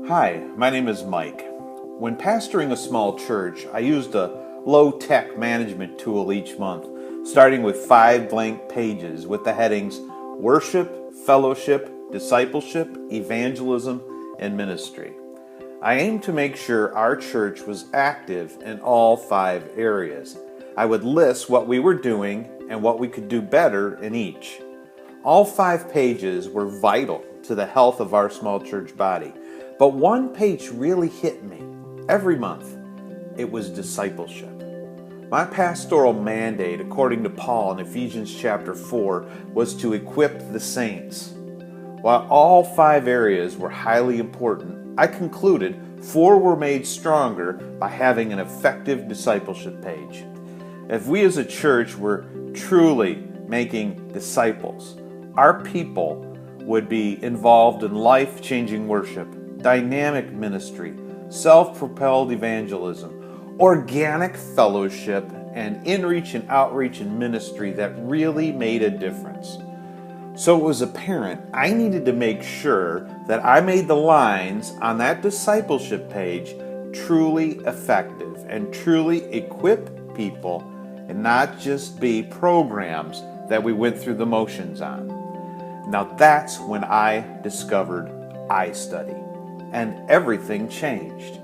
Hi, my name is Mike. When pastoring a small church, I used a low-tech management tool each month, starting with 5 blank pages with the headings Worship, Fellowship, Discipleship, Evangelism, and Ministry. I aimed to make sure our church was active in all 5 areas. I would list what we were doing and what we could do better in each. All 5 pages were vital to the health of our small church body. But one page really hit me every month. It was discipleship. My pastoral mandate, according to Paul in Ephesians chapter 4, was to equip the saints. While all 5 areas were highly important, I concluded 4 were made stronger by having an effective discipleship page. If we as a church were truly making disciples, our people would be involved in life-changing worship, dynamic ministry, self-propelled evangelism, organic fellowship, and in-reach and outreach and ministry that really made a difference. So it was apparent I needed to make sure that I made the lines on that discipleship page truly effective and truly equip people and not just be programs that we went through the motions on. Now that's when I discovered iStudy. And everything changed.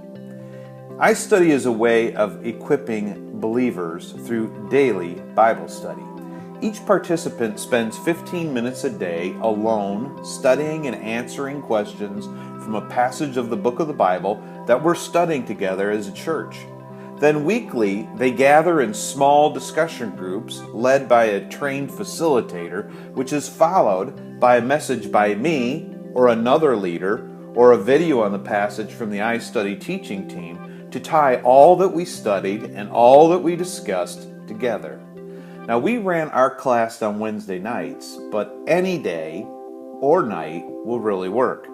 iStudy is a way of equipping believers through daily Bible study. Each participant spends 15 minutes a day alone studying and answering questions from a passage of the book of the Bible that we're studying together as a church. Then weekly, they gather in small discussion groups led by a trained facilitator, which is followed by a message by me or another leader or a video on the passage from the iStudy teaching team to tie all that we studied and all that we discussed together. Now, we ran our class on Wednesday nights, but any day or night will really work.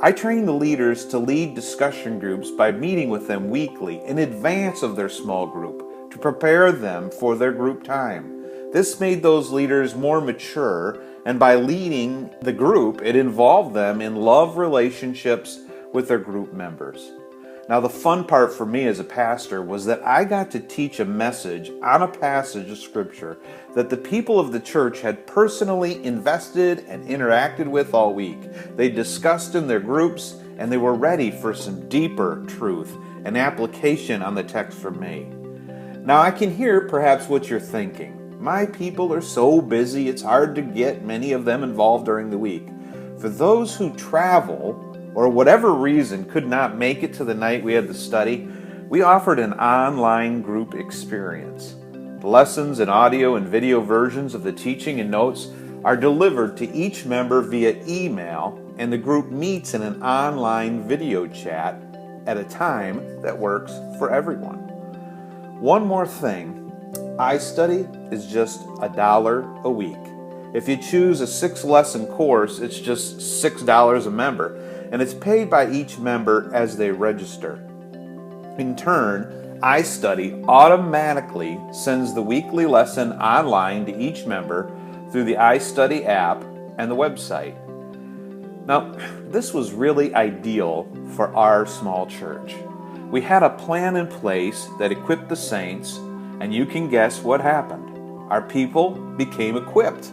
I train the leaders to lead discussion groups by meeting with them weekly in advance of their small group to prepare them for their group time. This made those leaders more mature, and by leading the group, it involved them in love relationships with their group members. Now, the fun part for me as a pastor was that I got to teach a message on a passage of Scripture that the people of the church had personally invested and interacted with all week. They discussed in their groups, and they were ready for some deeper truth and application on the text from me. Now, I can hear perhaps what you're thinking. My people are so busy, it's hard to get many of them involved during the week. For those who travel, or whatever reason could not make it to the night we had the study, we offered an online group experience. The lessons and audio and video versions of the teaching and notes are delivered to each member via email, and the group meets in an online video chat at a time that works for everyone. One more thing. iStudy is just $1 a week. If you choose a 6-lesson course, it's just $6 a member, and it's paid by each member as they register. In turn, iStudy automatically sends the weekly lesson online to each member through the iStudy app and the website. Now, this was really ideal for our small church. We had a plan in place that equipped the saints, and you can guess what happened. Our people became equipped.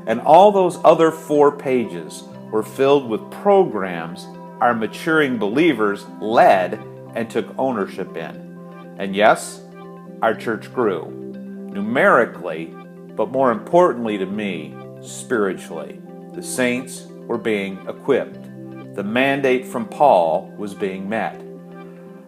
And all those other 4 pages were filled with programs our maturing believers led and took ownership in. And yes, our church grew. Numerically, but more importantly to me, spiritually. The saints were being equipped. The mandate from Paul was being met.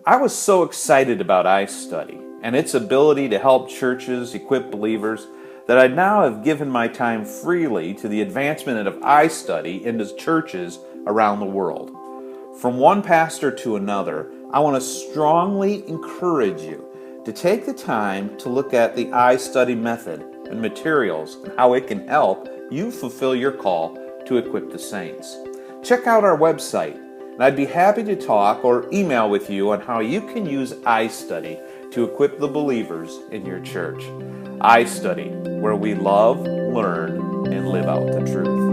I was so excited about iStudy and its ability to help churches equip believers that I now have given my time freely to the advancement of iStudy into churches around the world. From one pastor to another, I want to strongly encourage you to take the time to look at the iStudy method and materials and how it can help you fulfill your call to equip the saints. Check out our website, and I'd be happy to talk or email with you on how you can use iStudy to equip the believers in your church. iStudy, where we love, learn, and live out the truth.